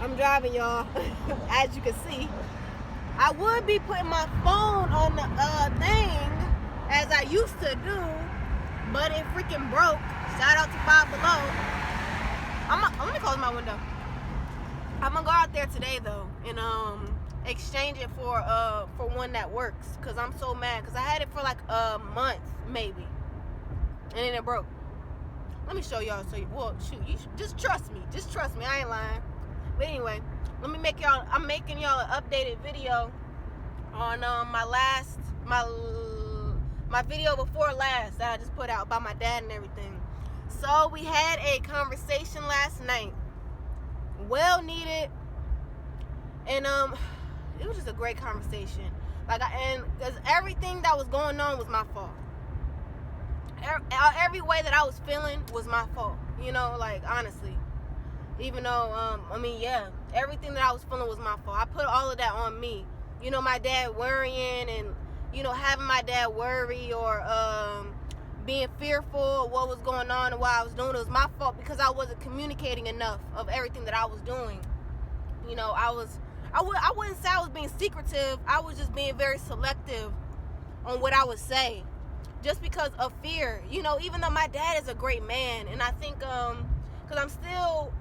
I'm driving, y'all. As you can see, I would be putting my phone on the thing as I used to do, but it freaking broke. Shout out to Five Below. I'm gonna close my window. I'm gonna go out there today though and exchange it for one that works, because I'm so mad because I had it for like a month maybe, and then it broke. Let me show y'all. Well, shoot, you just trust me. Just trust me. I ain't lying. But anyway, I'm making y'all an updated video on my video before last that I just put out about my dad and everything. So we had a conversation last night, well needed, and it was just a great conversation. Because everything that was going on was my fault. Every way that I was feeling was my fault. Honestly. Even though, everything that I was feeling was my fault. I put all of that on me. My dad worrying and, having my dad worry or being fearful of what was going on and what I was doing. It was my fault because I wasn't communicating enough of everything that I was doing. I wouldn't say I was being secretive. I was just being very selective on what I would say, just because of fear. Even though my dad is a great man, and I think because I'm still.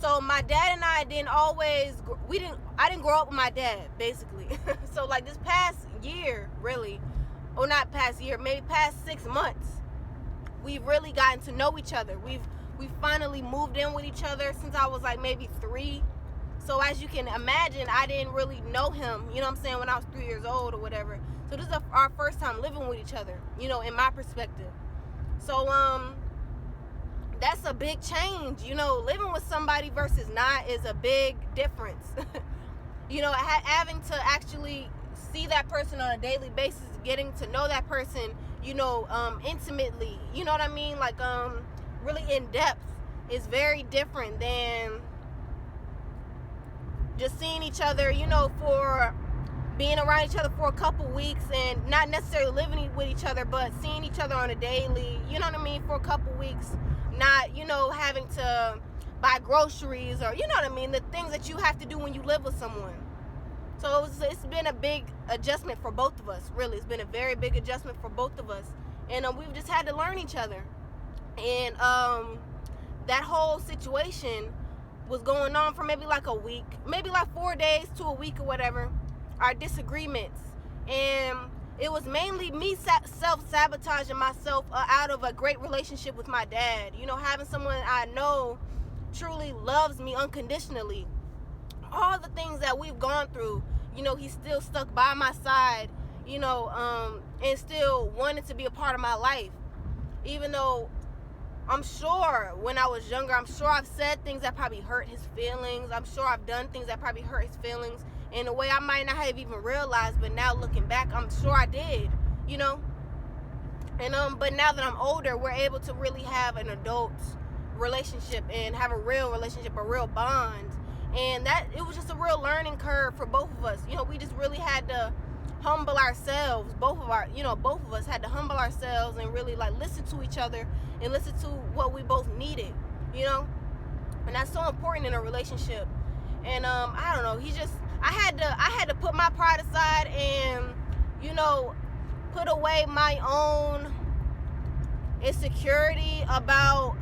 So my dad and I I didn't grow up with my dad, basically. So like this past year, really, or not past year, maybe past 6 months, we've really gotten to know each other. We've finally moved in with each other since I was like maybe 3. So as you can imagine, I didn't really know him, when I was 3 years old or whatever. So this is our first time living with each other, in my perspective. So that's a big change. Living with somebody versus not is a big difference. Having to actually see that person on a daily basis, getting to know that person, intimately, you know what I mean? Like, really in depth is very different than just seeing each other, for being around each other for a couple weeks and not necessarily living with each other, but seeing each other on a daily, for a couple weeks. Not, having to buy groceries or, the things that you have to do when you live with someone. So it's been a big adjustment for both of us, really. It's been a very big adjustment for both of us. And we've just had to learn each other. And that whole situation was going on for maybe like a week, maybe like 4 days to a week or whatever, our disagreements. And it was mainly me self-sabotaging myself out of a great relationship with my dad. Having someone I know truly loves me unconditionally. All the things that we've gone through, he's still stuck by my side, and still wanted to be a part of my life. Even though I'm sure when I was younger, I'm sure I've said things that probably hurt his feelings. I'm sure I've done things that probably hurt his feelings in a way I might not have even realized, but now looking back, I'm sure I did, And but now that I'm older, we're able to really have an adult relationship and have a real relationship, a real bond. And that it was just a real learning curve for both of us. We just really had to humble ourselves. Both of us had to humble ourselves and really like listen to each other and listen to what we both needed, And that's so important in a relationship. And I don't know, I had to put my pride aside and, put away my own insecurity about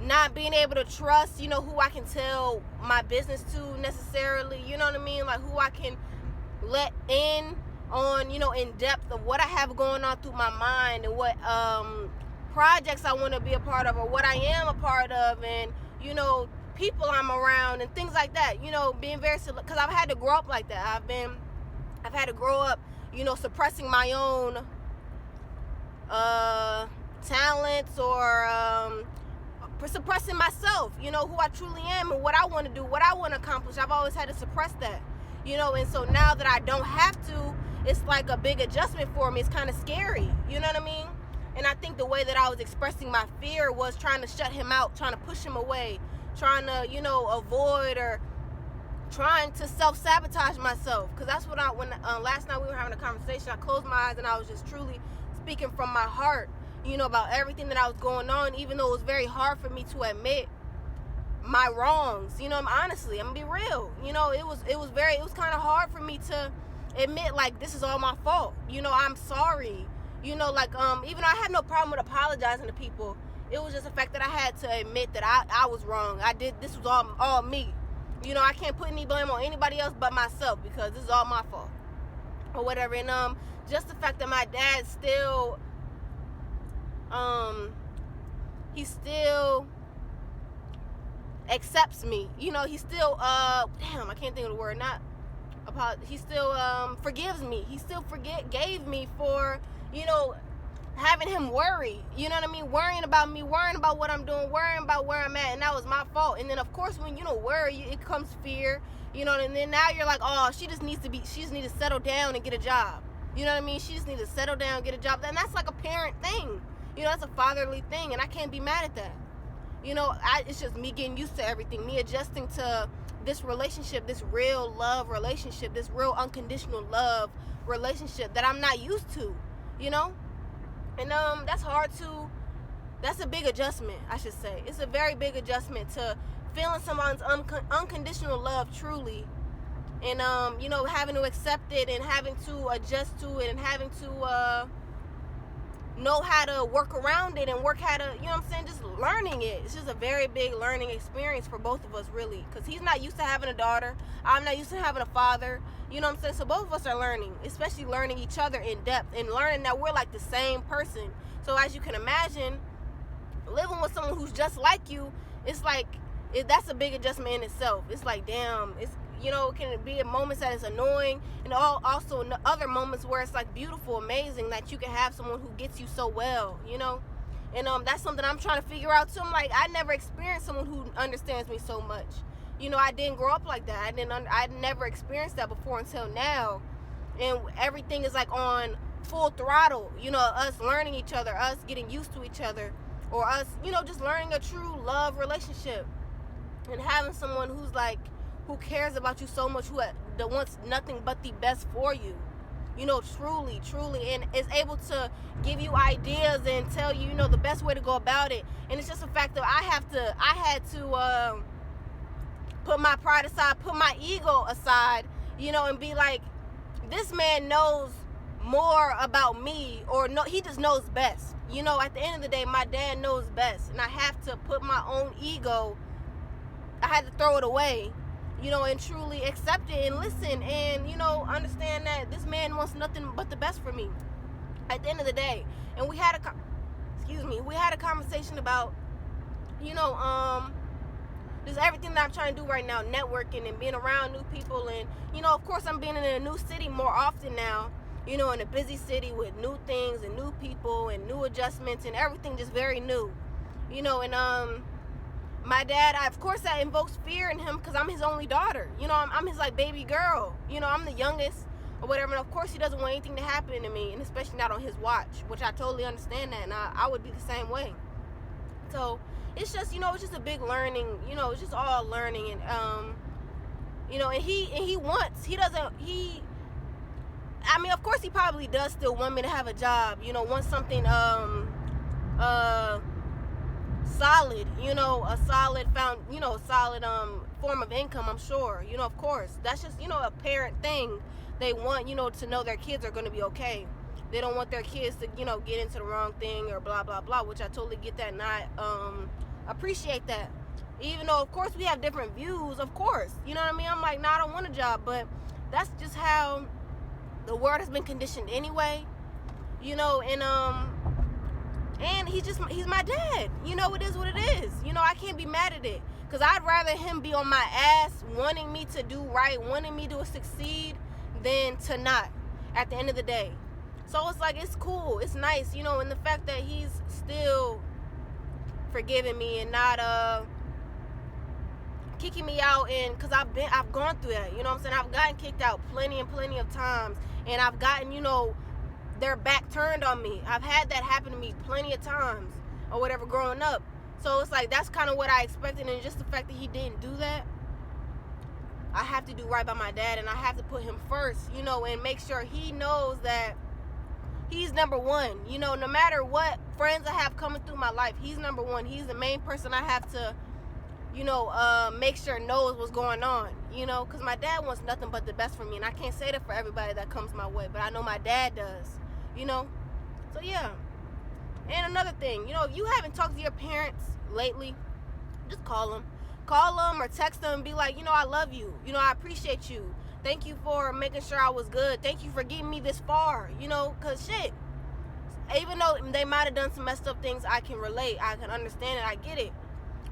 not being able to trust, who I can tell my business to necessarily, you know what I mean? Like who I can let in on, in depth of what I have going on through my mind and what projects I want to be a part of or what I am a part of, and, people I'm around and things like that, being very select, because I've had to grow up like that. I've had to grow up, suppressing my own talents or suppressing myself, who I truly am and what I want to do, what I want to accomplish. I've always had to suppress that, and so now that I don't have to, it's like a big adjustment for me. It's kind of scary, you know what I mean? And I think the way that I was expressing my fear was trying to shut him out, trying to push him away, trying to, avoid or trying to self-sabotage myself. Because that's what last night we were having a conversation, I closed my eyes and I was just truly speaking from my heart, about everything that I was going on, even though it was very hard for me to admit my wrongs. You know, honestly, I'm gonna be real. You know, it was kind of hard for me to admit, like, this is all my fault. You know, I'm sorry. You know, like, even though I had no problem with apologizing to people, it was just the fact that I had to admit that I was wrong. This was all me. You know, I can't put any blame on anybody else but myself, because this is all my fault or whatever. And just the fact that my dad still he still accepts me. You know, he still I can't think of the word. He still forgives me. He still gave me for, you know, having him worry. You know what I mean? Worrying about me, worrying about what I'm doing, worrying about where I'm at, and that was my fault. And then of course, when you don't worry, it comes fear. You know, and then now you're like, oh, she just needs to settle down and get a job. You know what I mean? She just needs to settle down, get a job. And that's like a parent thing. You know, that's a fatherly thing, and I can't be mad at that. You know, it's just me getting used to everything, me adjusting to this relationship, this real love relationship, this real unconditional love relationship that I'm not used to, you know? And that's a big adjustment, I should say. It's a very big adjustment to feeling someone's unconditional love truly, and you know, having to accept it and having to adjust to it and having to know how to work around it and work how to, you know what I'm saying, just learning it. It's just a very big learning experience for both of us, really, because he's not used to having a daughter. I'm not used to having a father. You know what I'm saying? So both of us are learning, especially learning each other in depth and learning that we're like the same person. So as you can imagine, living with someone who's just like you, it's like, that's a big adjustment in itself. It's like, damn, it's, you know, it can be at moments that it's annoying, and also in other moments where it's like beautiful, amazing, that you can have someone who gets you so well, you know. And that's something I'm trying to figure out too. I'm like, I never experienced someone who understands me so much. You know, I didn't grow up like that. I never experienced that before until now. And everything is like on full throttle. You know, us learning each other, us getting used to each other, or us, you know, just learning a true love relationship, and having someone who's like, who cares about you so much, who wants nothing but the best for you, you know, truly, and is able to give you ideas and tell you, you know, the best way to go about it. And it's just a fact that I had to put my pride aside, put my ego aside, you know, and be like, this man knows more about me, or no, he just knows best. You know, at the end of the day, my dad knows best, and I have to put my own ego, I had to throw it away, you know, and truly accept it and listen and, you know, understand that this man wants nothing but the best for me at the end of the day. And we had a conversation about, you know, just everything that I'm trying to do right now, networking and being around new people. And, you know, of course, I'm being in a new city more often now, you know, in a busy city with new things and new people and new adjustments and everything just very new, you know. And my dad, of course that invokes fear in him, because I'm his only daughter. You know, I'm his like baby girl. You know, I'm the youngest or whatever. And of course he doesn't want anything to happen to me, and especially not on his watch, which I totally understand that, and I would be the same way. So it's just, you know, it's just a big learning, you know, it's just all learning. And you know, and I mean, of course he probably does still want me to have a job, you know, want something solid, you know, a solid form of income, I'm sure, you know, of course. That's just, you know, a parent thing. They want, you know, to know their kids are going to be okay. They don't want their kids to, you know, get into the wrong thing or blah, blah, blah, which I totally get that, and I appreciate that. Even though, of course, we have different views, of course. You know what I mean? I'm like, no, I don't want a job, but that's just how the world has been conditioned anyway, you know. And he's my dad. You know, it is what it is. You know, I can't be mad at it, because I'd rather him be on my ass wanting me to do right, wanting me to succeed, than to not, at the end of the day. So it's like, it's cool, it's nice, you know, and the fact that he's still forgiving me and not kicking me out, and because I've gone through that, you know what I'm saying? I've gotten kicked out plenty of times, and I've gotten, you know, their back turned on me. I've had that happen to me plenty of times or whatever growing up. So it's like, that's kind of what I expected, and just the fact that he didn't do that, I have to do right by my dad, and I have to put him first, you know, and make sure he knows that he's number one. You know, no matter what friends I have coming through my life, he's number one. He's the main person I have to make sure knows what's going on, because my dad wants nothing but the best for me, and I can't say that for everybody that comes my way, but I know my dad does, so yeah. And another thing, if you haven't talked to your parents lately, just call them or text them and be like, I love you, I appreciate you, thank you for making sure I was good, thank you for getting me this far, because shit, even though they might have done some messed up things, I can relate, I can understand it, I get it.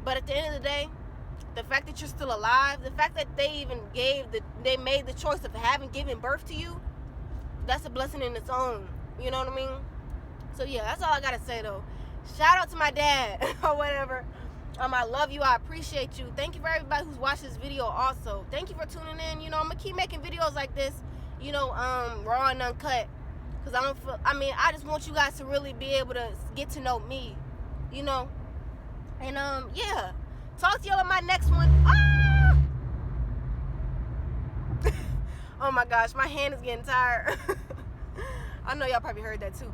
But at the end of the day, the fact that you're still alive, the fact that they made the choice of having given birth to you, that's a blessing in its own. You know what I mean? So yeah, that's all I gotta say though. Shout out to my dad or whatever. I love you. I appreciate you. Thank you for everybody who's watched this video also. Thank you for tuning in. I'm gonna keep making videos like this, raw and uncut. Cause I just want you guys to really be able to get to know me, And yeah. Talk to y'all in my next one. Ah! Oh my gosh, my hand is getting tired. I know y'all probably heard that too.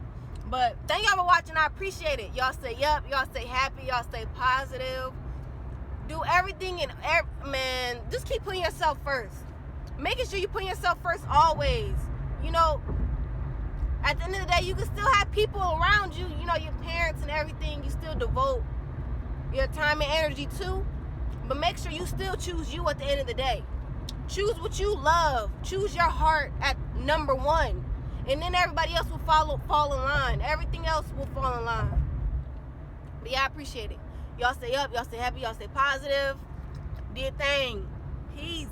But thank y'all for watching. I appreciate it. Y'all stay up. Y'all stay happy. Y'all stay positive. Do everything man, just keep putting yourself first. Making sure you put yourself first always. At the end of the day, you can still have people around you, your parents and everything. You still devote your time and energy too, but make sure you still choose you at the end of the day. Choose what you love. Choose your heart at number one, and then everybody else will fall in line. Everything else will fall in line. But yeah, I appreciate it. Y'all stay up, y'all stay happy, y'all stay positive. Do your thing. Peace.